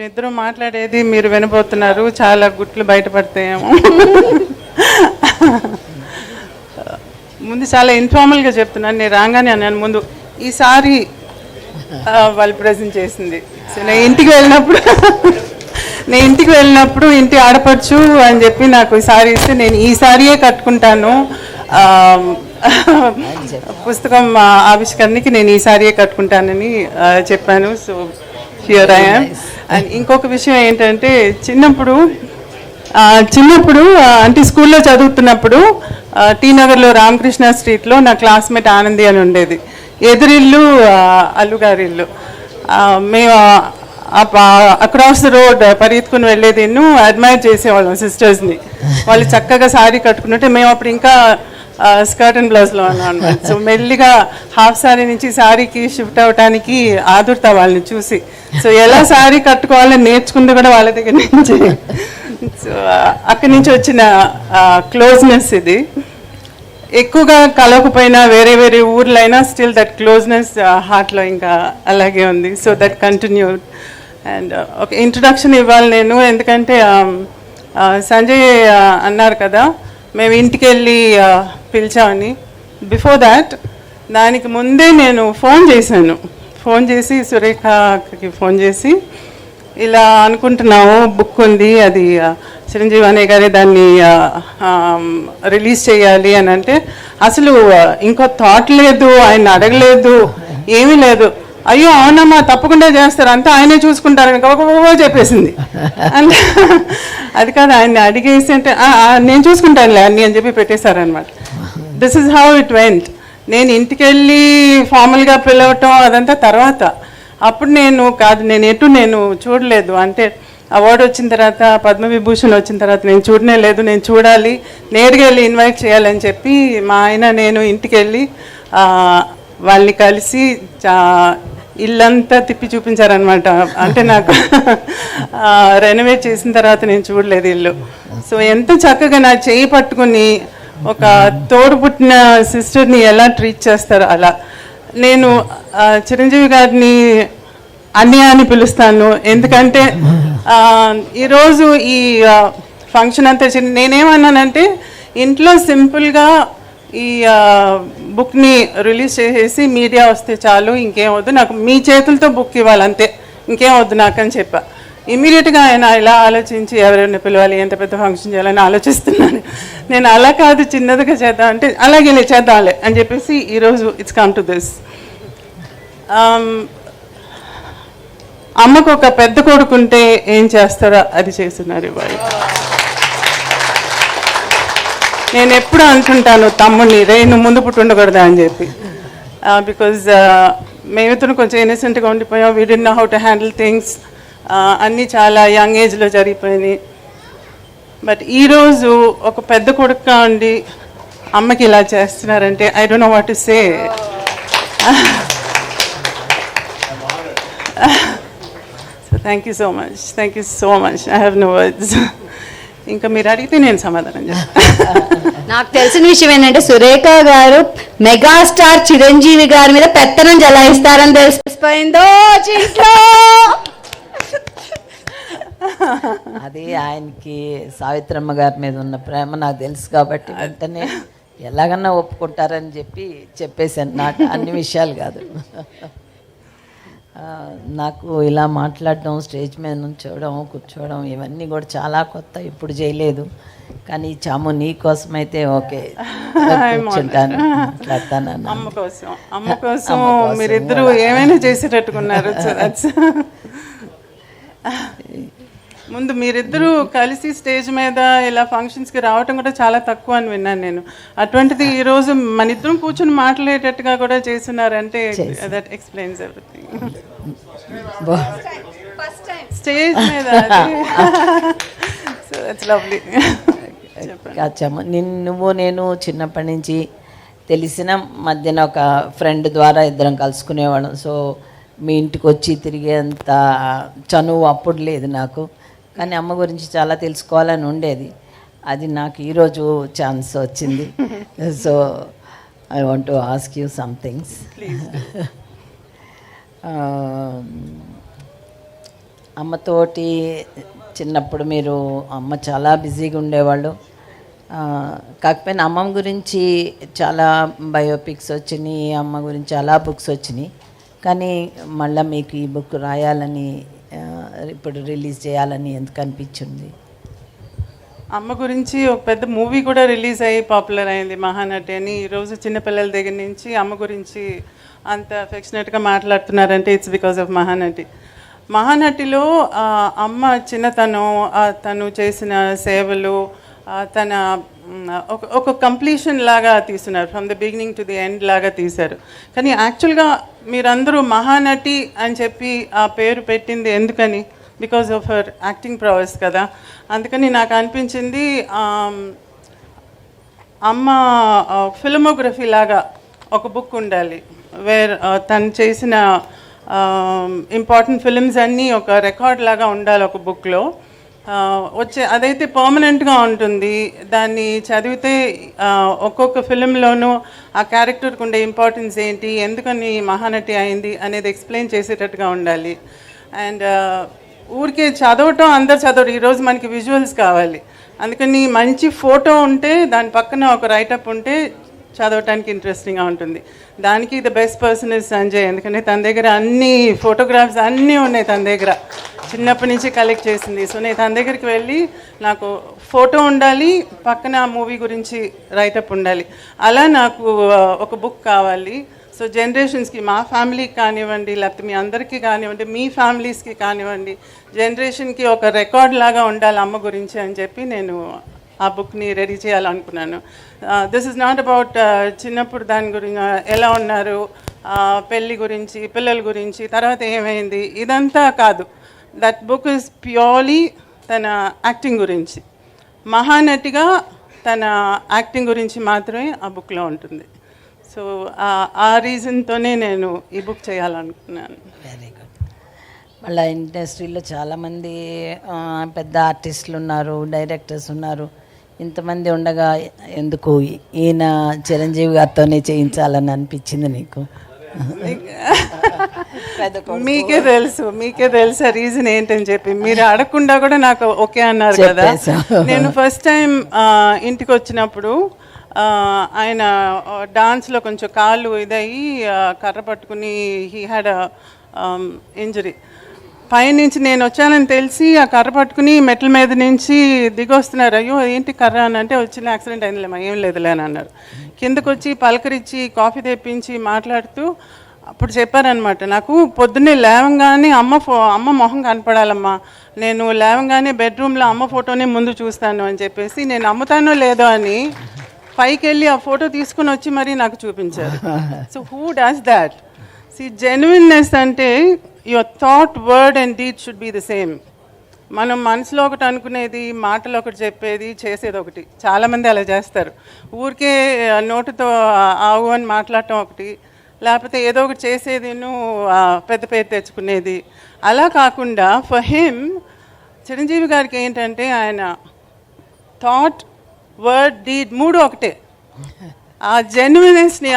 ఇద్దరు మాట్లాడేది మీరు వినబోతున్నారు. చాలా గుట్లు బయటపడతాయేమో. ముందు చాలా ఇన్ఫార్మల్గా చెప్తున్నాను. నేను రాగానే అన్నాను ముందు ఈసారి వాళ్ళు ప్రజెంట్ చేసింది. సో నేను ఇంటికి వెళ్ళినప్పుడు ఇంటి ఆడపడుచు అని చెప్పి నాకు ఈ సారీ ఇస్తే నేను ఈ సారీయే కట్టుకుంటాను, పుస్తకం ఆవిష్కరణకి నేను ఈ సారీయే కట్టుకుంటానని చెప్పాను. So here I am. And ఇంకొక విషయం ఏంటంటే చిన్నప్పుడు అంటే స్కూల్లో చదువుతున్నప్పుడు టీ నగర్లో రామకృష్ణ స్ట్రీట్లో నా క్లాస్మేట్ ఆనంది అని ఉండేది. ఎదురిల్లు అల్లుగారిల్లు. మేము అక్రాస్ ద రోడ్ పరిగెత్తుకుని వెళ్ళేది, అడ్మైర్ చేసేవాళ్ళం సిస్టర్స్ని. వాళ్ళు చక్కగా శారీ కట్టుకున్నట్టే మేము అప్పుడు ఇంకా స్కర్ట్ అండ్ బ్లౌజ్లో ఉన్నాం అనమాట. సో మెల్లిగా హాఫ్ శారీ నుంచి శారీకి షిఫ్ట్ అవ్వడానికి ఆదుర్తా వాళ్ళని చూసి. సో ఎలా శారీ కట్టుకోవాలని నేర్చుకుంది కూడా వాళ్ళ దగ్గర నుంచి. సో అక్కడి నుంచి వచ్చిన క్లోజ్నెస్ ఇది. ఎక్కువగా కలవకపోయినా వేరే వేరే ఊర్లైనా స్టిల్ దట్ క్లోజ్నెస్ హార్ట్లో ఇంకా అలాగే ఉంది. So that continued. అండ్ ఒక ఇంట్రొడక్షన్ ఇవ్వాలి నేను, ఎందుకంటే సంజయ్ అన్నారు కదా మేము ఇంటికి వెళ్ళి పిలిచామని. బిఫోర్ దాట్ దానికి ముందే నేను ఫోన్ చేసి సురేఖకి ఫోన్ చేసి ఇలా అనుకుంటున్నాము, బుక్ ఉంది, అది చిరంజీవి అనే గారే దాన్ని రిలీజ్ చేయాలి అని అంటే అసలు ఇంకో థాట్ లేదు, ఆయన అడగలేదు, ఏమీ లేదు. అయ్యో అవునమ్మా తప్పకుండా చేస్తారు, అంతా ఆయనే చూసుకుంటారని గబగబా చెప్పేసింది. అంటే అది కాదు, ఆయన్ని అడిగేసి అంటే నేను చూసుకుంటానులే అన్నీ అని చెప్పి పెట్టేశారనమాట. This is how it went. నేను ఇంటికి వెళ్ళి ఫార్మల్గా పిలవటం అదంతా తర్వాత. అప్పుడు నేను చూడలేదు. అంటే అవార్డు వచ్చిన తర్వాత, పద్మవిభూషణ్ వచ్చిన తర్వాత నేను చూడనే లేదు. నేను చూడాలి, నేరుగా వెళ్ళి ఇన్వైట్ చేయాలని చెప్పి మా ఆయన నేను ఇంటికి వెళ్ళి వాళ్ళని కలిసి ఇల్లంతా తిప్పి చూపించారనమాట. అంటే నాకు రెనోవేట్ చేసిన తర్వాత నేను చూడలేదు ఇల్లు. సో ఎంత చక్కగా నా చేయి పట్టుకుని ఒక తోడు పుట్టిన సిస్టర్ని ఎలా ట్రీట్ చేస్తారో అలా. నేను చిరంజీవి గారిని అన్నయ్య అని పిలుస్తాను, ఎందుకంటే ఈరోజు ఈ ఫంక్షన్ అంతా నేనేమన్నానంటే ఇంట్లో సింపుల్గా ఈ బుక్ని రిలీజ్ చేసేసి మీడియా వస్తే చాలు, ఇంకేం వద్దు నాకు, మీ చేతులతో బుక్ ఇవ్వాలంతే, ఇంకేం వద్దు నాకు అని చెప్పా. ఇమీడియట్గా ఆయన ఇలా ఆలోచించి ఎవరైనా పిలవాలి, ఎంత పెద్ద ఫంక్షన్ చేయాలని ఆలోచిస్తున్నాను. నేను అలా కాదు, చిన్నదిగా చేద్దాం అంటే అలాగే చేద్దాంలే అని చెప్పేసి ఈరోజు ఇట్స్ కమ్ టు దిస్. అమ్మకు ఒక పెద్ద కొడుకుంటే ఏం చేస్తారో అది చేస్తున్నారు ఇవాళ. నేను ఎప్పుడు అంటుంటాను తమ్ముడిని, నువ్వు ముందు పుట్టి ఉండకూడదా అని చెప్పి. బికాజ్ మేమిద్దరు కొంచెం ఇన్నసెంట్గా ఉండిపోయాం. We did know how to handle things. అన్నీ చాలా యంగ్ ఏజ్లో జరిగిపోయినాయి. బట్ ఈరోజు ఒక పెద్ద కొడుకుగా ఉండి అమ్మకి ఇలా చేస్తున్నారంటే I don't know what to say. So thank you so much. I have no words. ఇంకా మీరు అడిగితే నేను సమాధానం చెప్తాను. నాకు తెలిసిన విషయం ఏంటంటే సురేఖ గారు మెగాస్టార్ చిరంజీవి గారి మీద పెత్తనం జలాయిస్తారని తెలిసిపోయిందో ఇంట్లో. అది ఆయనకి సావిత్రమ్మ గారి మీద ఉన్న ప్రేమ నాకు తెలుసు కాబట్టి వెంటనే ఎలాగన్నా ఒప్పుకుంటారని చెప్పేశాను. నాకు అన్ని విషయాలు కాదు, నాకు ఇలా మాట్లాడడం, స్టేజ్ మీద నుంచోవడం, కూర్చోవడం ఇవన్నీ కూడా చాలా కొత్త, ఇప్పుడు చేయలేదు. కానీ చాము నీ కోసం అయితే ఓకే కూర్చుంటాను, మాట్లాడతాను. అమ్మ కోసం మీరిద్దరూ ఏమైనా చేసేటట్టుకున్నారు. ముందు మీరిద్దరూ కలిసి స్టేజ్ మీద ఇలా ఫంక్షన్స్కి రావటం కూడా చాలా తక్కువ అని విన్నాను నేను. అటువంటిది ఈరోజు మన ఇద్దరం కూర్చొని మాట్లాడేటట్టుగా కూడా చేస్తున్నారంటే దట్ ఎక్స్ప్లెయిన్స్ ఎవ్రీథింగ్. స్టేజ్ మీద సో దట్స్ లవ్లీ. నువ్వు నేను చిన్నప్పటి నుంచి తెలిసిన మధ్యన ఒక ఫ్రెండ్ ద్వారా ఇద్దరం కలుసుకునేవాళ్ళం. సో మీ ఇంటికి వచ్చి తిరిగేంత చనువు అప్పుడు లేదు నాకు, కానీ అమ్మ గురించి చాలా తెలుసుకోవాలని ఉండేది. అది నాకు ఈరోజు ఛాన్స్ వచ్చింది. So I want to ask you some things. అమ్మతోటి చిన్నప్పుడు మీరు అమ్మ చాలా బిజీగా ఉండేవాళ్ళు. కాకపోయినా అమ్మమ్మ గురించి చాలా బయోపిక్స్ వచ్చినాయి, అమ్మ గురించి చాలా బుక్స్ వచ్చినాయి. కానీ మళ్ళీ మీకు ఈ బుక్ రాయాలని ఇప్పుడు రిలీజ్ చేయాలని ఎందుకు అనిపించింది? అమ్మ గురించి ఒక పెద్ద మూవీ కూడా రిలీజ్ అయ్యి పాపులర్ అయింది, మహానటి అని. ఈరోజు చిన్నపిల్లల దగ్గర నుంచి అమ్మ గురించి అంత అఫెక్షనేట్గా మాట్లాడుతున్నారంటే ఇట్స్ బికాస్ ఆఫ్ మహానటి. మహానటిలో అమ్మ చిన్నతనం, తను చేసిన సేవలు, తన ఒక కంప్లీషన్ లాగా తీస్తున్నారు, from the beginning to the end లాగా తీశారు. కానీ యాక్చువల్గా మీరందరూ మహానటి అని చెప్పి ఆ పేరు పెట్టింది ఎందుకని? బికాజ్ ఆఫ్ హర్ యాక్టింగ్ ప్రొవెస్ కదా. అందుకని నాకు అనిపించింది అమ్మ ఫిల్మోగ్రఫీ లాగా ఒక బుక్ ఉండాలి, వేర్ తను చేసిన ఇంపార్టెంట్ ఫిల్మ్స్ అన్నీ ఒక రికార్డ్ లాగా ఉండాలి ఒక బుక్లో. అదైతే పర్మనెంట్గా ఉంటుంది. దాన్ని చదివితే ఒక్కొక్క ఫిలింలోనూ ఆ క్యారెక్టర్కి ఉండే ఇంపార్టెన్స్ ఏంటి, ఎందుకని మహానటి అయింది అనేది ఎక్స్ప్లెయిన్ చేసేటట్టుగా ఉండాలి. అండ్ ఊరికే చదవటం అందరు చదవరు, ఈరోజు మనకి విజువల్స్ కావాలి. అందుకని మంచి ఫోటో ఉంటే దాని పక్కన ఒక రైటప్ ఉంటే చదవటానికి ఇంట్రెస్టింగ్గా ఉంటుంది. దానికి the best person is Sanjay. ఎందుకంటే తన దగ్గర అన్ని ఫోటోగ్రాఫ్స్ అన్నీ ఉన్నాయి, తన దగ్గర చిన్నప్పటి నుంచి కలెక్ట్ చేసింది. సో నేను తన దగ్గరికి వెళ్ళి నాకు ఫోటో ఉండాలి, పక్కన మూవీ గురించి రైటప్ ఉండాలి, అలా నాకు ఒక బుక్ కావాలి. సో జనరేషన్స్కి, మా ఫ్యామిలీకి కానివ్వండి, లేకపోతే మీ అందరికీ కానివ్వండి, మీ ఫ్యామిలీస్కి కానివ్వండి, జనరేషన్కి ఒక రికార్డ్ లాగా ఉండాలి అమ్మ గురించి అని చెప్పి నేను ఆ బుక్ని రెడీ చేయాలనుకున్నాను. దిస్ ఇస్ నాట్ అబౌట్ చిన్నప్పుడు దాని గురించి ఎలా ఉన్నారు, పెళ్ళి గురించి, పిల్లల గురించి, తర్వాత ఏమైంది, ఇదంతా కాదు. దట్ బుక్ ఇస్ ప్యూర్లీ తన యాక్టింగ్ గురించి, మహానటిగా తన యాక్టింగ్ గురించి మాత్రమే ఆ బుక్లో ఉంటుంది. సో ఆ రీజన్తోనే నేను ఈ బుక్ చేయాలనుకున్నాను. Very good. మళ్ళీ ఇండస్ట్రీలో చాలామంది పెద్ద ఆర్టిస్టులు ఉన్నారు, డైరెక్టర్స్ ఉన్నారు. ఇంతమంది ఉండగా ఎందుకు ఈయన చిరంజీవి గారితోనే చేయించాలని అనిపించింది నీకు? మీకే తెలుసు ఆ రీజన్ ఏంటని చెప్పి. మీరు అడగకుండా కూడా నాకు ఓకే అన్నారు కదా. నేను ఫస్ట్ టైం ఇంటికి వచ్చినప్పుడు ఆయన డాన్స్లో కొంచెం కాళ్ళు ఇదయ్యి కర్ర పట్టుకుని హీ హ్యాడ్ ఇంజరీ. పైనుంచి నేను వచ్చానని తెలిసి ఆ కర్ర పట్టుకుని మెట్ల మీద నుంచి దిగొస్తున్నారు. అయ్యో ఏంటి కర్ర అని అంటే, వచ్చిన యాక్సిడెంట్ అయిందిలేమా, ఏం లేదులే అని అన్నారు. కిందకు వచ్చి పలకరించి కాఫీ తెప్పించి మాట్లాడుతూ అప్పుడు చెప్పారనమాట, నాకు పొద్దున్నే లేవంగానే అమ్మ మొహం కనపడాలమ్మా, నేను లేవంగానే బెడ్రూమ్లో అమ్మ ఫోటోనే ముందు చూస్తాను అని చెప్పేసి, నేను అమ్ముతానో లేదో అని పైకి వెళ్ళి ఆ ఫోటో తీసుకుని వచ్చి మరీ నాకు చూపించారు. So who does that? See genuineness అంటే your thought, word and deed should be the same. మనం మనసులో ఒకటి అనుకునేది, మాటలో ఒకటి చెప్పేది, చేసేది ఒకటి. చాలామంది అలా చేస్తారు. ఊరికే నోటుతో ఆవు అని మాట్లాడటం ఒకటి, లేకపోతే ఏదో ఒకటి చేసేది పెద్ద పేరు తెచ్చుకునేది. అలా కాకుండా ఫర్ హిమ్, చిరంజీవి గారికి ఏంటంటే ఆయన థాట్, వర్డ్, డీడ్ మూడు ఒకటే. ఆ జెన్యున్నెస్ని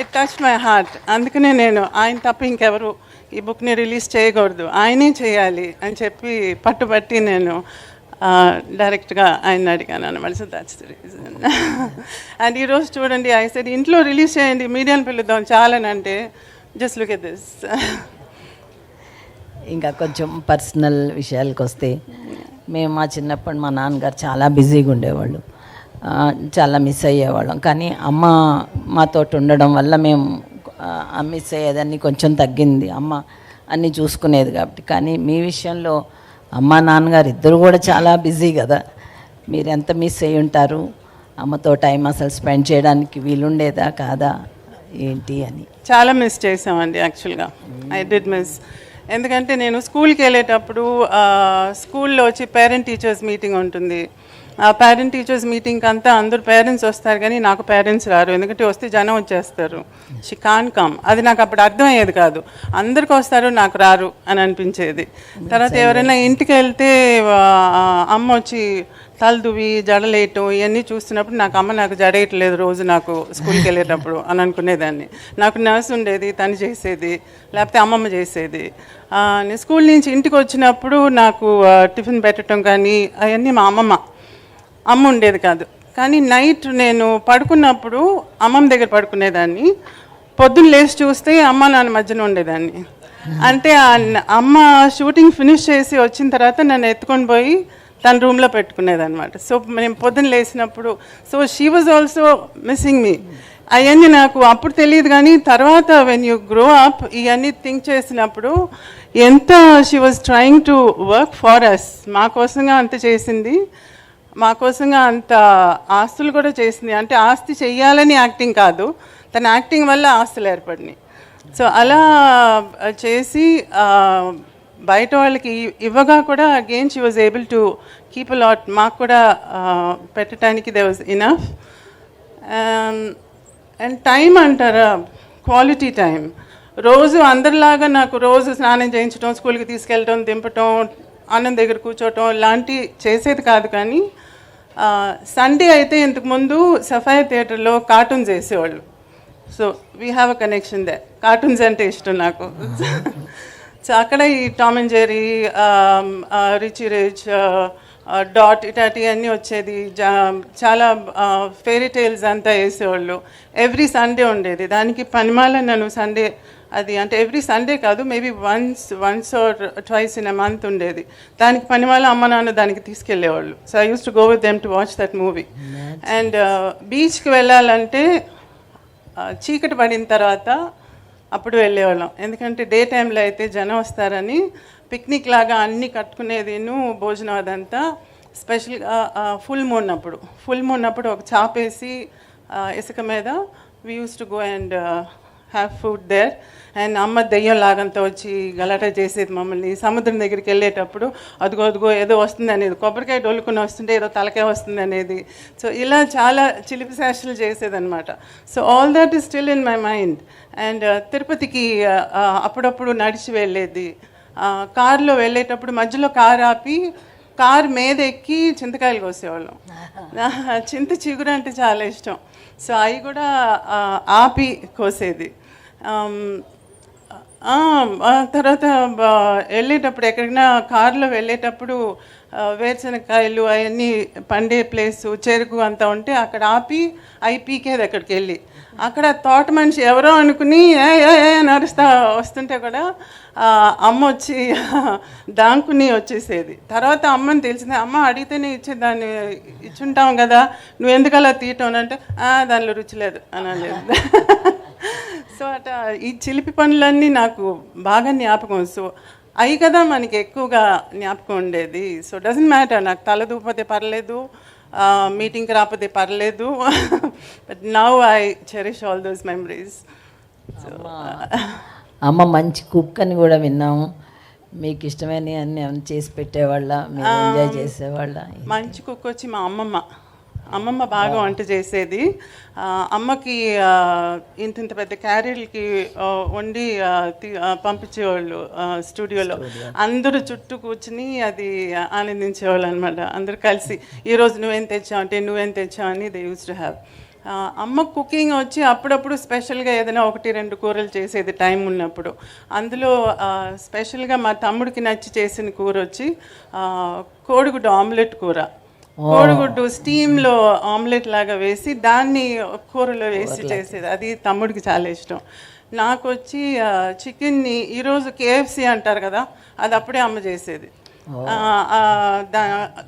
ఇట్ టచ్ మై హార్ట్. అందుకనే నేను ఆయన తప్ప ఇంకెవరు ఈ బుక్ని రిలీజ్ చేయకూడదు, ఆయనే చేయాలి అని చెప్పి పట్టుబట్టి నేను డైరెక్ట్గా ఆయన అడిగాను అనమాట. So that's the reason. And ఈరోజు చూడండి, ఐ సెడ్ ఇంట్లో రిలీజ్ చేయండి, మీడియాని పిలుద్దాం చాలనంటే, జస్ట్ లుక్ ఎట్ దిస్. ఇంకా కొంచెం పర్సనల్ విషయాలకు వస్తే, మేము మా చిన్నప్పుడు మా నాన్నగారు చాలా బిజీగా ఉండేవాళ్ళు, చాలా మిస్ అయ్యేవాళ్ళం. కానీ అమ్మ మాతో ఉండడం వల్ల మేము మిస్ అయ్యేదాన్ని కొంచెం తగ్గింది, అమ్మ అన్నీ చూసుకునేది కాబట్టి. కానీ మీ విషయంలో అమ్మ నాన్నగారు ఇద్దరు కూడా చాలా బిజీ కదా, మీరు ఎంత మిస్ అయ్యి ఉంటారు? అమ్మతో టైం అసలు స్పెండ్ చేయడానికి వీలుండేదా కాదా ఏంటి అని? చాలా మిస్ చేసామండి యాక్చువల్గా. I did miss. ఎందుకంటే నేను స్కూల్కి వెళ్ళేటప్పుడు స్కూల్లో వచ్చి పేరెంట్ టీచర్స్ మీటింగ్ ఉంటుంది. పేరెంట్ టీచర్స్ మీటింగ్కి అంతా అందరు పేరెంట్స్ వస్తారు కానీ నాకు పేరెంట్స్ రారు, ఎందుకంటే వస్తే జనం వచ్చేస్తారు. She can come. అది నాకు అప్పుడు అర్థమయ్యేది కాదు. అందరికి వస్తారు, నాకు రారు అని అనిపించేది. తర్వాత ఎవరైనా ఇంటికి వెళ్తే అమ్మ వచ్చి తలదువి జడలేయటం ఇవన్నీ చూస్తున్నప్పుడు నాకు జడేయట్లేదు రోజు నాకు స్కూల్కి వెళ్ళేటప్పుడు అని అనుకునేదాన్ని. నాకు నర్స్ ఉండేది, తను చేసేది, లేకపోతే అమ్మమ్మ చేసేది. నేను స్కూల్ నుంచి ఇంటికి వచ్చినప్పుడు నాకు టిఫిన్ పెట్టడం కానీ అవన్నీ మా అమ్మ ఉండేది కాదు. కానీ నైట్ నేను పడుకున్నప్పుడు అమ్మమ్మ దగ్గర పడుకునేదాన్ని. పొద్దున్న లేచి చూస్తే అమ్మ నాన్న మధ్యన ఉండేదాన్ని. అంటే అమ్మ షూటింగ్ ఫినిష్ చేసి వచ్చిన తర్వాత నన్ను ఎత్తుకొని పోయి తన రూమ్లో పెట్టుకునేదన్నమాట. సో నేను పొద్దున్న లేచినప్పుడు she was also missing me. అవన్నీ నాకు అప్పుడు తెలియదు, కానీ తర్వాత వెన్ యూ గ్రో అప్ ఇవన్నీ థింక్ చేసినప్పుడు ఎంత she was trying to work for us. మా కోసంగా అంత చేసింది, మా కోసంగా అంత ఆస్తులు కూడా చేసింది. అంటే ఆస్తి చెయ్యాలని యాక్టింగ్ కాదు, తన యాక్టింగ్ వల్ల ఆస్తులు ఏర్పడినాయి. సో అలా చేసి బయట వాళ్ళకి ఇవ్వగా కూడా again she was able to keep a lot. మాకు కూడా పెట్టడానికి they was enough. And time అంటారా, క్వాలిటీ టైం. రోజు అందరిలాగా నాకు రోజు స్నానం చేయించడం, స్కూల్కి తీసుకెళ్ళటం, దింపటం, అన్నం దగ్గర కూర్చోవటం లాంటి చేసేది కాదు. కానీ సండే అయితే ఇంతకుముందు సఫాయా థియేటర్లో కార్టూన్స్ వేసేవాళ్ళు. So we have a connection there. Cartoons అంటే ఇష్టం నాకు. సో అక్కడ ఈ Tom and Jerry, Richie Rich, డాట్ ఇటాటి వచ్చేది. చాలా ఫెయిరీ టైల్స్ అంతా వేసేవాళ్ళు. ఎవ్రీ సండే ఉండేది. దానికి పనిమాల నన్ను సండే, అది అంటే ఎవ్రీ సండే కాదు, maybe once or twice in a month ఉండేది. దానికి పనిమాల అమ్మ నాన్న దానికి తీసుకెళ్ళేవాళ్ళు. So I use to go with them to watch that movie. And బీచ్కి వెళ్ళాలంటే చీకటి పడిన తర్వాత అప్పుడు వెళ్ళేవాళ్ళం. ఎందుకంటే డే టైంలో అయితే జనం వస్తారని పిక్నిక్ లాగా అన్నీ కట్టుకునేది, భోజనం అదంతా. స్పెషల్గా ఫుల్ మూన్ అప్పుడు ఒక చాపేసి ఇసుక మీద we use to go and have food there. And అమ్మ దెయ్యం లాగంతా వచ్చి గలాటా చేసేది మమ్మల్ని. సముద్రం దగ్గరికి వెళ్ళేటప్పుడు అదిగో ఏదో వస్తుంది అనేది, కొబ్బరికాయ డొల్లుకుని వస్తుంటే ఏదో తలకాయ వస్తుంది అనేది. సో ఇలా చాలా చిలిపి శాస్త్రాలు చేసేదన్నమాట. So all that is still in my mind. And తిరుపతికి అప్పుడప్పుడు నడిచి వెళ్ళేది. కారులో వెళ్ళేటప్పుడు మధ్యలో కారు ఆపి కారు మీద ఎక్కి చింతకాయలు కోసేవాళ్ళం. చింత చిగురు అంటే చాలా ఇష్టం. సో అవి కూడా ఆపి కోసేది. తర్వాత వెళ్ళేటప్పుడు ఎక్కడికైనా కారులో వెళ్ళేటప్పుడు వేరుశనగకాయలు అవన్నీ పండే ప్లేసు, చెరుకు అంతా ఉంటే అక్కడ ఆపి అవి పీకేది. అక్కడికి వెళ్ళి అక్కడ తోట మనిషి ఎవరో అనుకుని నడుస్తా వస్తుంటే కూడా అమ్మ వచ్చి దాంకుని వచ్చేసేది. తర్వాత అమ్మని తెలిసింది, అమ్మ అడిగితేనే ఇచ్చేదాన్ని, ఇచ్చుంటాం కదా, నువ్వు ఎందుకు అలా తీయటం అంటే దానిలో రుచి లేదు అనలేదు. సో అట ఈ చిలిపి పనులన్నీ నాకు బాగా జ్ఞాపకం. సో అవి కదా మనకి ఎక్కువగా జ్ఞాపకం ఉండేది. సో డజంట్ మ్యాటర్, నాకు తల దూపతే పర్లేదు, మీటింగ్కి రాకపోతే పర్లేదు, but now I cherish all those memories. అమ్మ మంచి కుక్ అని కూడా విన్నాము. మీకు ఇష్టమైన అన్ని చేసి పెట్టేవాళ్ళ, మీరు ఎంజాయ్ చేసేవాళ్ళ? మంచి కుక్ వచ్చి మా అమ్మమ్మ బాగా వంట చేసేది. అమ్మకి ఇంత పెద్ద క్యారీలకి వండి పంపించేవాళ్ళు స్టూడియోలో. అందరూ చుట్టూ కూర్చుని అది ఆనందించేవాళ్ళు అనమాట. అందరూ కలిసి ఈరోజు నువ్వేం తెచ్చావు అంటే నువ్వేం తెచ్చావు అని దే యూస్ టు హ్యావ్. అమ్మ కుకింగ్ వచ్చి అప్పుడప్పుడు స్పెషల్గా ఏదైనా 1-2 కూరలు చేసేది టైం ఉన్నప్పుడు. అందులో స్పెషల్గా మా తమ్ముడికి నచ్చి చేసిన కూర వచ్చి కోడిగుడ్డు ఆమ్లెట్ కూర. కోడిగుడ్డు స్టీమ్లో ఆమ్లెట్ లాగా వేసి దాన్ని కూరలో వేసి చేసేది. అది తమ్ముడికి చాలా ఇష్టం. నాకు వచ్చి చికెన్ని ఈరోజు KFC అంటారు కదా, అది అప్పుడే అమ్మ చేసేది.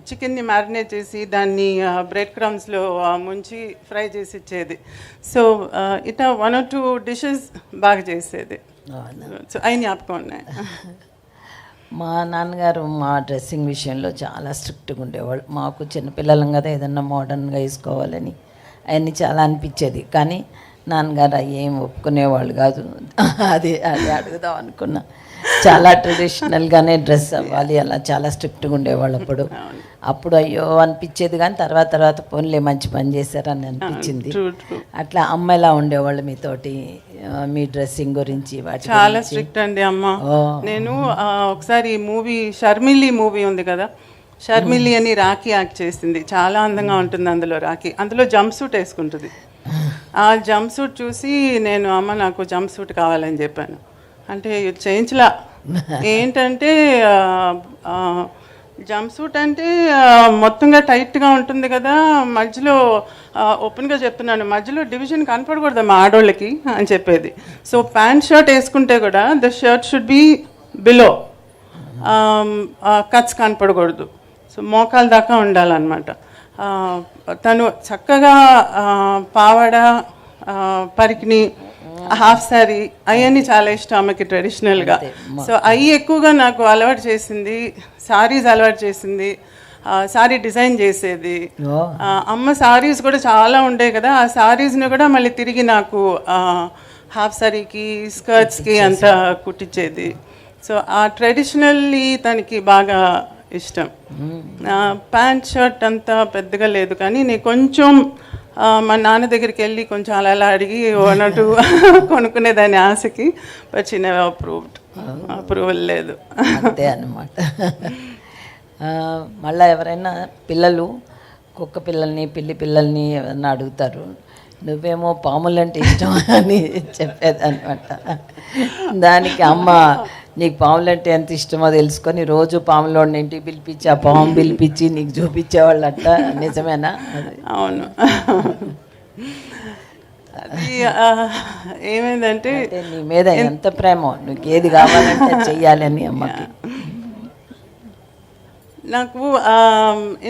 చికెన్ని మ్యారినేట్ చేసి దాన్ని బ్రెడ్ క్రమ్స్లో ముంచి ఫ్రై చేసి ఇచ్చేది. సో ఇట్లా 1 or 2 డిషెస్ బాగా చేసేది. సో అవి జ్ఞాపకం ఉన్నాయి. మా నాన్నగారు మా డ్రెస్సింగ్ విషయంలో చాలా స్ట్రిక్ట్గా ఉండేవాళ్ళు. మాకు చిన్నపిల్లలం కదా, ఏదన్నా మోడర్న్గా వేసుకోవాలని అవన్నీ చాలా అనిపించేది. కానీ నాన్నగారు అవి ఏం ఒప్పుకునేవాళ్ళు కాదు. అది అడుగుదాం అనుకున్నా. చాలా ట్రెడిషనల్గానే డ్రెస్ అవ్వాలి, అలా చాలా స్ట్రిక్ట్గా ఉండేవాళ్ళు అప్పుడు అయ్యో అనిపించేది, కానీ తర్వాత పోన్లే మంచి పని చేశారని అనిపించింది. అట్లా అమ్మ ఎలా ఉండేవాళ్ళు మీతోటి, మీ డ్రెస్సింగ్ గురించి? వాటి చాలా స్ట్రిక్ట్ అండి అమ్మ. నేను ఒకసారి మూవీ షర్మిలి మూవీ ఉంది కదా, షర్మిలి అని రాఖీ యాక్ట్ చేసింది, చాలా అందంగా ఉంటుంది అందులో రాఖీ. అందులో జంప్ సూట్ వేసుకుంటుంది. ఆ జంప్ సూట్ చూసి నేను అమ్మ నాకు జంప్ సూట్ కావాలని చెప్పాను. అంటే చేయించలా. ఏంటంటే జంప్ సూట్ అంటే మొత్తంగా టైట్గా ఉంటుంది కదా, మధ్యలో ఓపెన్గా చెప్తున్నాను, మధ్యలో డివిజన్ కనపడకూడదు మా ఆడోళ్ళకి అని చెప్పేది. సో ప్యాంట్ షర్ట్ వేసుకుంటే కూడా the shirt should be below, cuts కనపడకూడదు. సో మోకాల దాకా ఉండాలన్నమాట. తను చక్కగా పావడ, పరికిణి, హాఫ్ శారీ అవన్నీ చాలా ఇష్టం ఆమెకి ట్రెడిషనల్గా. సో అవి ఎక్కువగా నాకు అలవాటు చేసింది, సారీస్ అలవాటు చేసింది, సారీ డిజైన్ చేసేది. అమ్మ సారీస్ కూడా చాలా ఉండేవి కదా, ఆ సారీస్ని కూడా మళ్ళీ తిరిగి నాకు హాఫ్ శారీకి స్కర్ట్స్కి అంతా కుట్టించేది. సో ఆ ట్రెడిషనల్లీ తనకి బాగా ఇష్టం. ప్యాంట్ షర్ట్ అంతా పెద్దగా లేదు, కానీ నేను కొంచెం మా నాన్న దగ్గరికి వెళ్ళి కొంచెం అలా అడిగి అన్నట్టు కొనుక్కునేదాన్ని ఆశకి. బట్ షీ నెవర్ అప్రూవల్ లేదు. అంతే అన్నమాట. మళ్ళీ ఎవరైనా పిల్లలు కుక్క పిల్లల్ని, పిల్లి పిల్లల్ని ఎవరన్నా అడుగుతారు, నువ్వేమో పాములంటే ఇష్టం అని చెప్పేదన్నమాట. దానికి అమ్మ నీకు పాములంటే ఎంత ఇష్టమో తెలుసుకొని రోజు పాములోని ఇంటికి పిలిపించి ఆ పాము పిలిపించి నీకు చూపించేవాళ్ళట. నిజమేనా? అవును. అది ఏమైందంటే నీ మీద ఎంత ప్రేమ, నీకు ఏది కావాలంటే చెయ్యాలని అమ్మకి. నాకు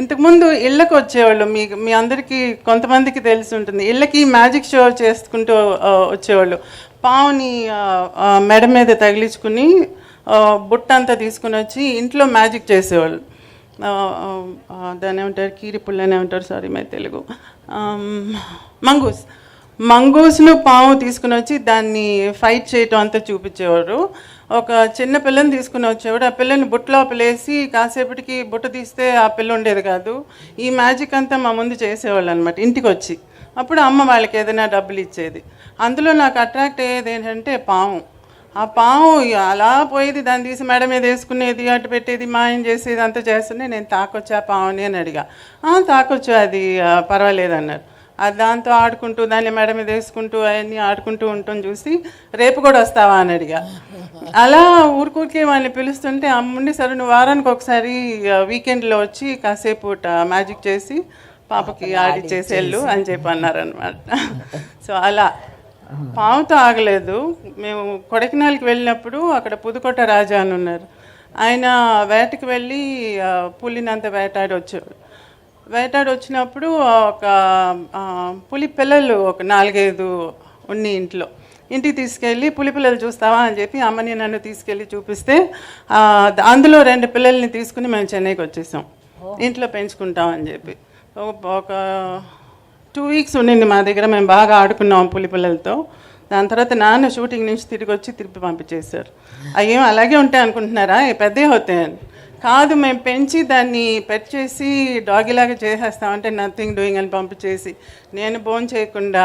ఇంతకుముందు ఇళ్ళకి వచ్చేవాళ్ళు, మీ అందరికీ కొంతమందికి తెలిసి ఉంటుంది, ఇళ్ళకి మ్యాజిక్ షో చేసుకుంటూ వచ్చేవాళ్ళు. పావుని మెడ మీద తగిలించుకుని బుట్ట అంతా తీసుకుని వచ్చి ఇంట్లో మ్యాజిక్ చేసేవాళ్ళు. దాన్ని ఏమంటారు, కీరిపుల్లనే ఉంటారు, సారీ మై తెలుగు, మంగూస్ను పాము తీసుకుని వచ్చి దాన్ని ఫైట్ చేయటం అంతా చూపించేవారు. ఒక చిన్న పిల్లని తీసుకుని వచ్చేవాడు, ఆ పిల్లని బుట్టలో పిలేసి కాసేపటికి బుట్ట తీస్తే ఆ పిల్ల ఉండేది కాదు. ఈ మ్యాజిక్ అంతా మా ముందు చేసేవాళ్ళు అనమాట ఇంటికి వచ్చి. అప్పుడు అమ్మ వాళ్ళకి ఏదైనా డబ్బులు ఇచ్చేది. అందులో నాకు అట్రాక్ట్ అయ్యేది ఏంటంటే పాము. ఆ పాము అలా పోయేది, దాన్ని తీసి మేడ మీద వేసుకునేది, అటు పెట్టేది, మాయం చేసేది, అంతా చేస్తుంటే నేను తాకొచ్చా పావుని అని అడిగా. తాకొచ్చు, అది పర్వాలేదు అన్నారు. అది దాంతో ఆడుకుంటూ దాన్ని మేడ మీద వేసుకుంటూ అవన్నీ ఆడుకుంటూ ఉంటాం చూసి రేపు కూడా వస్తావా అని అడిగా. అలా ఊరికూరికే వాళ్ళని పిలుస్తుంటే అమ్ముండి సరే నువ్వు వారానికి ఒకసారి వీకెండ్లో వచ్చి కాసేపు మ్యాజిక్ చేసి పాపకి ఆడిచ్చేసి వెళ్ళు అని చెప్పి అన్నారనమాట. సో అలా పాముతో ఆగలేదు. మేము కొడైకెనాల్కి వెళ్ళినప్పుడు అక్కడ పుదుకోట రాజా అని ఉన్నారు, ఆయన వేటకి వెళ్ళి పులినంత వేటాడి వచ్చాడు. వేటాడి వచ్చినప్పుడు ఒక పులి పిల్లలు ఒక 4-5 ఉన్ని ఇంటికి తీసుకెళ్ళి పులి పిల్లలు చూస్తావా అని చెప్పి అమ్మని నన్ను తీసుకెళ్ళి చూపిస్తే అందులో 2 పిల్లల్ని తీసుకుని మేము చెన్నైకి వచ్చేసాం, ఇంట్లో పెంచుకుంటాం అని చెప్పి. ఒక 2 వీక్స్ ఉండింది మా దగ్గర, మేము బాగా ఆడుకున్నాం పులి పిల్లలతో. దాని తర్వాత నాన్న షూటింగ్ నుంచి తిరిగి వచ్చి తిరిగి పంపించేశారు. అయ్యేం అలాగే ఉంటాయి అనుకుంటున్నారా, పెద్దవి అవుతాయని. కాదు, మేము పెంచి దాన్ని పెట్ చేసి డాగిలాగా చేసేస్తామంటే నథింగ్ డూయింగ్ అని పంపించేసి నేను భోజనం చేయకుండా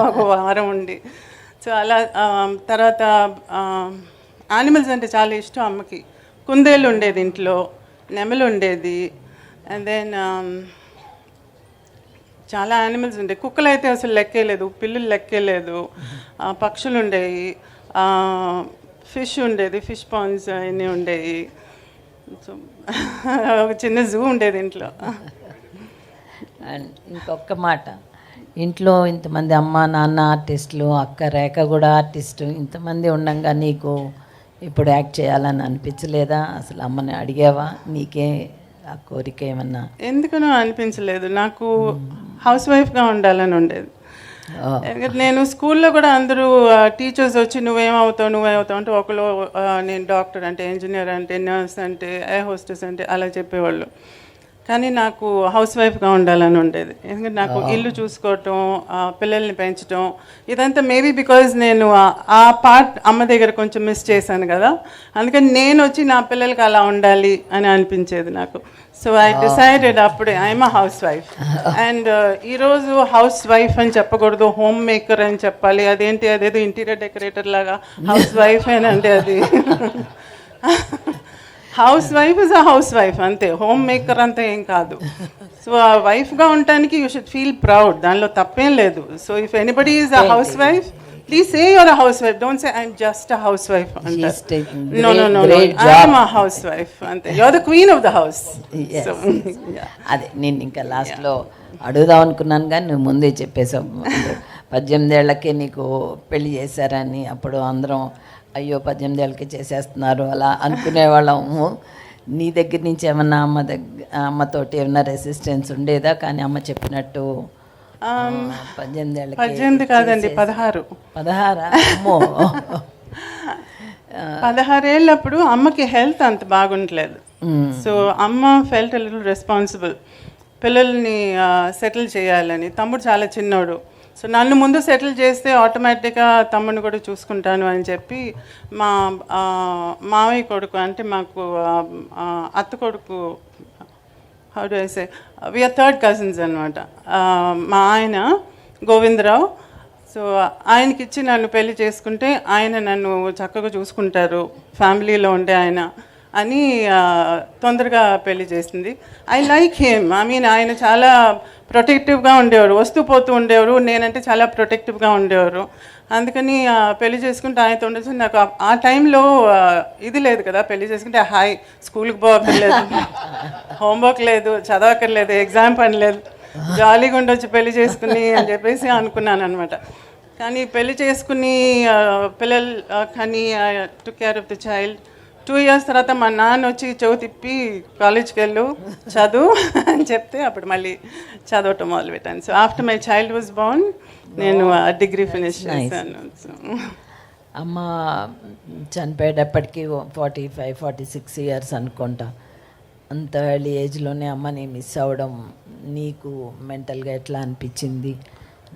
ఒక వారం ఉండి. సో అలా తర్వాత యానిమల్స్ అంటే చాలా ఇష్టం అమ్మకి. కుందేళ్ళు ఉండేది ఇంట్లో, నెమలు ఉండేది, అండ్ దెన్ చాలా యానిమల్స్ ఉండేవి. కుక్కలు అయితే అసలు లెక్కేలేదు, పిల్లులు లెక్కేలేదు, పక్షులు ఉండేవి, ఫిష్ ఉండేది, ఫిష్ పాండ్స్ అవన్నీ ఉండేవి. సో ఒక చిన్న జూ ఉండేది ఇంట్లో. అండ్ ఇంకొక మాట, ఇంట్లో ఇంతమంది అమ్మ నాన్న ఆర్టిస్టులు, అక్క రేఖ కూడా ఆర్టిస్టు, ఇంతమంది ఉండగా నీకు ఇప్పుడు యాక్ట్ చేయాలని అనిపించలేదా? అసలు అమ్మని అడిగావా? నీకే ఆ కోరిక ఏమన్నా? ఎందుకనో అనిపించలేదు, నాకు హౌస్ వైఫ్గా ఉండాలని ఉండేది. నేను స్కూల్లో కూడా అందరూ టీచర్స్ వచ్చి నువ్వేమవుతావు అంటే ఒకరు నేను డాక్టర్ అంటే, ఇంజనీర్ అంటే, నర్స్ అంటే, ఎయిర్ హోస్టెస్ అంటే అలా చెప్పేవాళ్ళు. కానీ నాకు హౌస్ వైఫ్గా ఉండాలని ఉండేది. ఎందుకంటే నాకు ఇల్లు చూసుకోవటం, పిల్లల్ని పెంచడం, ఇదంతా మేబీ బికాజ్ నేను ఆ పార్ట్ అమ్మ దగ్గర కొంచెం మిస్ చేశాను కదా, అందుకని నేను వచ్చి నా పిల్లలకి అలా ఉండాలి అని అనిపించేది నాకు. సో ఐ డిసైడెడ్ అప్పుడే I'm a house wife. And ఈరోజు హౌస్ వైఫ్ అని చెప్పకూడదు, హోమ్ మేకర్ అని చెప్పాలి. అదేదో ఇంటీరియర్ డెకరేటర్ లాగా హౌస్ వైఫ్ ఏనంటే అది house wife is a housewife అంతే, హోమ్ మేకర్ అంతా ఏం కాదు. సో ఆ వైఫ్గా ఉండటానికి యూ షుడ్ ఫీల్ ప్రౌడ్, దానిలో తప్పేం లేదు. So if anybody is a housewife, please say your a housewife, don't say I'm just a housewife అంటారు. No no no no, I'm a housewife అంతే, you are the queen of the house. So అదే నేను ఇంకా లాస్ట్లో అడుగుదాం అనుకున్నాను కానీ నువ్వు ముందే చెప్పేసావు. 18 ఏళ్ళకే నీకు పెళ్లి చేశారని. అప్పుడు అందరం అయ్యో 18 ఏళ్ళకి చేసేస్తున్నారు అలా అనుకునేవాళ్ళము. నీ దగ్గర నుంచి ఏమన్నా అమ్మతోటి ఏమన్నా రెసిస్టెన్స్ ఉండేదా? కానీ అమ్మ చెప్పినట్టు 18 ఏళ్ళకి 18 కాదండి 16. 16? అమ్మో. 16 ఏళ్ళప్పుడు అమ్మకి హెల్త్ అంత బాగుండలేదు. సో అమ్మ ఫెల్ట్ లిటిల్ రెస్పాన్సిబుల్, పిల్లల్ని సెటిల్ చేయాలని. తమ్ముడు చాలా చిన్నోడు, సో నన్ను ముందు సెటిల్ చేస్తే ఆటోమేటిక్గా తమ్ముడిని కూడా చూసుకుంటాను అని చెప్పి మా మావయ్య కొడుకు, అంటే మాకు అత్త కొడుకు, how do I say, we're third cousins అనమాట, మా ఆయన గోవిందరావు. సో ఆయనకి ఇచ్చి నన్ను పెళ్లి చేసుకుంటే ఆయన నన్ను చక్కగా చూసుకుంటారు, ఫ్యామిలీలో ఉండే ఆయన అని తొందరగా పెళ్లి చేసింది. I like him, I mean ఆయన చాలా ప్రొటెక్టివ్గా ఉండేవారు, వస్తూ పోతూ ఉండేవారు, నేనంటే చాలా ప్రొటెక్టివ్గా ఉండేవారు. అందుకని పెళ్లి చేసుకుంటే ఆయనతో ఉండేసి నాకు ఆ టైంలో ఇది లేదు కదా, పెళ్లి చేసుకుంటే హాయ్ స్కూల్కి పోవక్కర్లేదు, హోంవర్క్ లేదు, చదవక్కర్లేదు, ఎగ్జామ్ పని లేదు, జాలీగా ఉండొచ్చు పెళ్లి చేసుకుని అని చెప్పేసి అనుకున్నాను అనమాట. కానీ పెళ్లి చేసుకుని పిల్లలు కానీ took care of the child. 2 years తర్వాత మా నాన్న వచ్చి చెవి తిప్పి కాలేజ్కి వెళ్ళు చదువు అని చెప్తే అప్పుడు మళ్ళీ చదవటం మొదలుపెట్టాను. So after my child was Born నేను డిగ్రీ ఫినిష్ చేశాను. అమ్మ చనిపోయేటప్పటికి 45-46 years అనుకుంటా. అంత ఎర్లీ ఏజ్లోనే అమ్మని మిస్ అవ్వడం నీకు మెంటల్గా ఎట్లా అనిపించింది?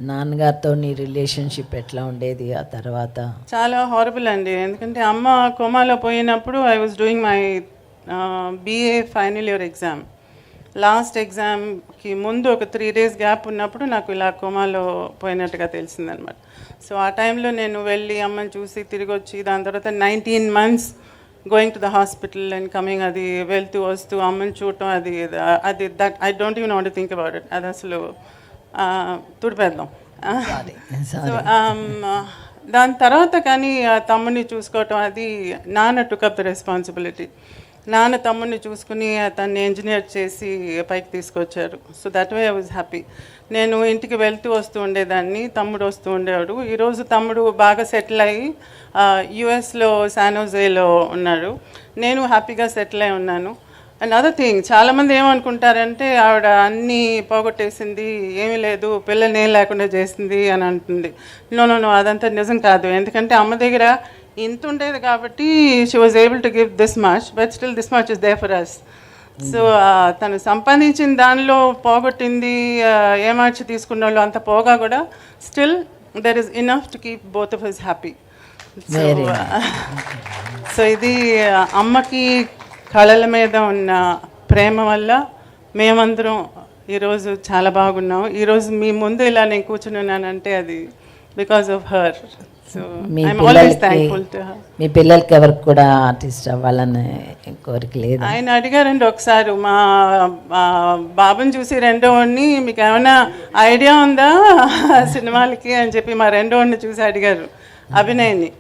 నాన్నగారితో నీ రిలేషన్షిప్ ఎట్లా ఉండేది ఆ తర్వాత? చాలా హారబుల్ అండి, ఎందుకంటే అమ్మ కోమాలో పోయినప్పుడు I was doing my BA final year exam. Last ఎగ్జామ్కి ముందు ఒక 3 days గ్యాప్ ఉన్నప్పుడు నాకు ఇలా కోమాలో పోయినట్టుగా తెలిసిందనమాట. సో ఆ టైంలో నేను వెళ్ళి అమ్మని చూసి తిరిగి వచ్చి, దాని తర్వాత 19 months going to the hospital and coming, అది వెళ్తూ వస్తూ అమ్మని చూడటం, అది that I don't even want to think about it. అది అసలు తుడిపేద్దాం. సో దాని తర్వాత కానీ తమ్ముడిని చూసుకోవటం, అది నాన్న టుక్ అప్ ద రెస్పాన్సిబిలిటీ. నాన్న తమ్ముడిని చూసుకుని తన్ని ఇంజనీర్ చేసి పైకి తీసుకొచ్చారు. So that way I was happy. నేను ఇంటికి వెళ్తూ వస్తూ ఉండేదాన్ని, తమ్ముడు వస్తూ ఉండేవాడు. ఈరోజు తమ్ముడు బాగా సెటిల్ అయ్యి యుఎస్లో శానోజేలో ఉన్నాడు, నేను హ్యాపీగా సెటిల్ అయి ఉన్నాను. అండ్ అదర్ థింగ్, చాలామంది ఏమనుకుంటారంటే ఆవిడ అన్నీ పోగొట్టేసింది, ఏమీ లేదు, పిల్లల్ని ఏం లేకుండా చేసింది అని అంటుంది. నో నో నో, అదంతా నిజం కాదు. ఎందుకంటే అమ్మ దగ్గర ఇంత ఉండేది కాబట్టి she was able to give this much, but still this much is there for us. So తను సంపాదించిన దానిలో పోగొట్టింది, ఏమార్చి తీసుకున్న వాళ్ళు అంత పోగా కూడా still there is enough to keep both of us happy. So ఇది అమ్మకి కళల మీద ఉన్న ప్రేమ వల్ల మేమందరం ఈరోజు చాలా బాగున్నాం. ఈరోజు మీ ముందు ఇలా నేను కూర్చుని ఉన్నానంటే అది because of her. So I'm always thankful to her. మీ పిల్లలకి ఎవరికి కూడా ఆర్టిస్ట్ అవ్వాలనే కోరిక లేదు? ఆయన అడిగారండి ఒకసారి, మా బాబుని చూసి రెండోవాడిని, మీకు ఏమైనా ఐడియా ఉందా సినిమాలకి అని చెప్పి మా రెండోవాడిని చూసి అడిగారు, అభినయ్ని.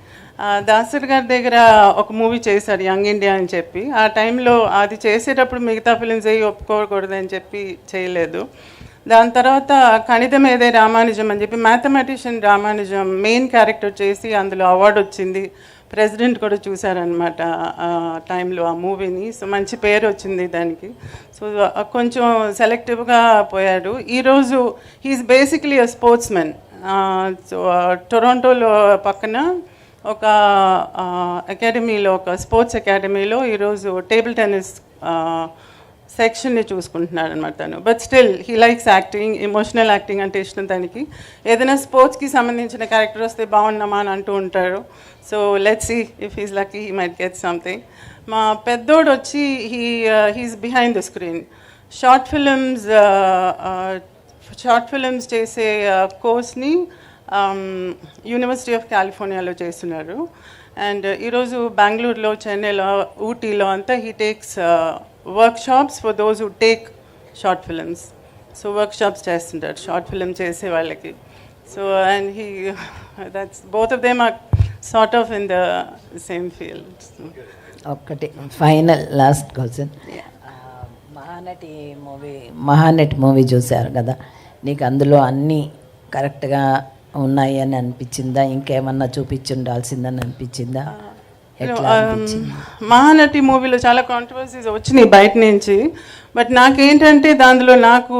దాసరి గారి దగ్గర ఒక మూవీ చేశాడు యంగ్ ఇండియా అని చెప్పి. ఆ టైంలో అది చేసేటప్పుడు మిగతా ఫిలిమ్స్ అయ్యి ఒప్పుకోకూడదని చెప్పి చేయలేదు. దాని తర్వాత కణితం ఏదే రామానుజం అని చెప్పి మ్యాథమెటిషియన్ రామానుజం మెయిన్ క్యారెక్టర్ చేసి అందులో అవార్డు వచ్చింది. ప్రెసిడెంట్ కూడా చూశారనమాట టైంలో ఆ మూవీని. సో మంచి పేరు వచ్చింది దానికి. సో కొంచెం సెలెక్టివ్గా పోయాడు. ఈరోజు he is basically a sports men. So టొరంటోలో పక్కన ఒక అకాడమీలో, ఒక స్పోర్ట్స్ అకాడమీలో ఈరోజు టేబుల్ టెన్నిస్ సెక్షన్ని చూసుకుంటున్నాడు అనమాట తను. But still he likes acting, emotional acting అంటే ఇష్టం తనకి. ఏదైనా స్పోర్ట్స్కి సంబంధించిన క్యారెక్టర్ వస్తే బాగున్నామా అని అంటూ ఉంటారు. So let's see if he's lucky he might get something. మా పెద్దోడు వచ్చి he's behind the screen. Short films చేసే కోర్స్ని యూనివర్సిటీ ఆఫ్ కాలిఫోర్నియాలో చేస్తున్నారు. అండ్ ఈరోజు బెంగళూరులో, చెన్నైలో, ఊటీలో అంతా he takes workshops for those who take short films. So workshops చేస్తుంటారు షార్ట్ ఫిలిం చేసే వాళ్ళకి. So and he that's both of them are sort of in the same field. ఒక్కటి final last question. Mahanati movie చూశారు కదా, నీకు అందులో అన్నీ కరెక్ట్గా ఉన్నాయి అని అనిపించిందా? ఇంకేమన్నా చూపించుండాల్సిందని అనిపించిందా? ఎట్లా అనిపించింది? మహానటి మూవీలో చాలా కాంట్రవర్సీస్ వచ్చినాయి బయట నుంచి. బట్ నాకేంటంటే దానిలో నాకు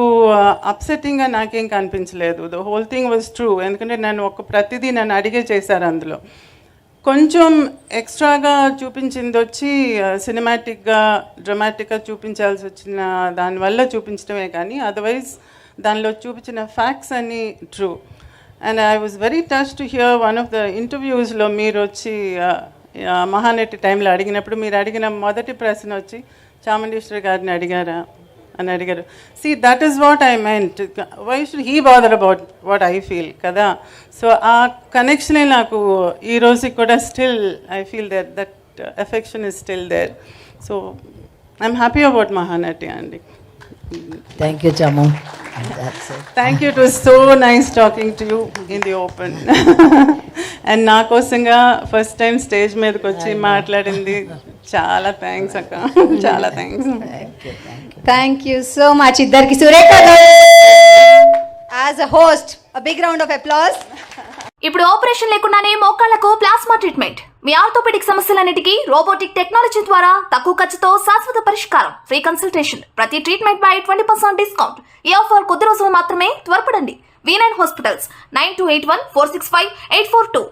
అప్సెట్టింగ్గా నాకేం కనిపించలేదు. The whole thing was true. ఎందుకంటే ప్రతిదీ నన్ను అడిగే చేశారు. అందులో కొంచెం ఎక్స్ట్రాగా చూపించింది వచ్చి సినిమాటిక్గా, డ్రమాటిక్గా చూపించాల్సి వచ్చిన దానివల్ల చూపించడమే కానీ అదర్వైజ్ దానిలో చూపించిన ఫ్యాక్ట్స్ అన్నీ true. And I was very touch to hear one of the ఇంటర్వ్యూస్లో మీరు వచ్చి మహానటి టైంలో అడిగినప్పుడు మీరు అడిగిన మొదటి ప్రశ్న వచ్చి చాముండేశ్వరి గారిని అడిగారా అని అడిగారు. See, that is what I meant. Why should he bother about what I feel కదా? సో ఆ కనెక్షనే నాకు ఈ రోజుకి కూడా still I feel that affection is still there. So I'm happy about Mahanati అండి. థ్యాంక్ యూ చాము. Thank you. It was so nice talking to you in the open. And నా కోసంగా ఫస్ట్ టైం స్టేజ్ మీదకి వచ్చి మాట్లాడింది చాలా థ్యాంక్స్ అక్క. చాలా thanks. Thank you so much ఇద్దరికి. Surekha as a host big round of applause. ఇప్పుడు ఆపరేషన్ లేకుండానే మోకాళ్లకు ప్లాస్మా ట్రీట్మెంట్. మీ ఆర్థోపెడిక్ సమస్యలన్నిటికీ రోబోటిక్ టెక్నాలజీ ద్వారా తక్కువ ఖర్చుతో శాశ్వత పరిష్కారం. Free consultation. ప్రతి ట్రీట్మెంట్ పై 20% డిస్కౌంట్. ఈ ఆఫర్ కొద్ది రోజులు మాత్రమే. త్వరపడండి. V9 hospitals 9281465842.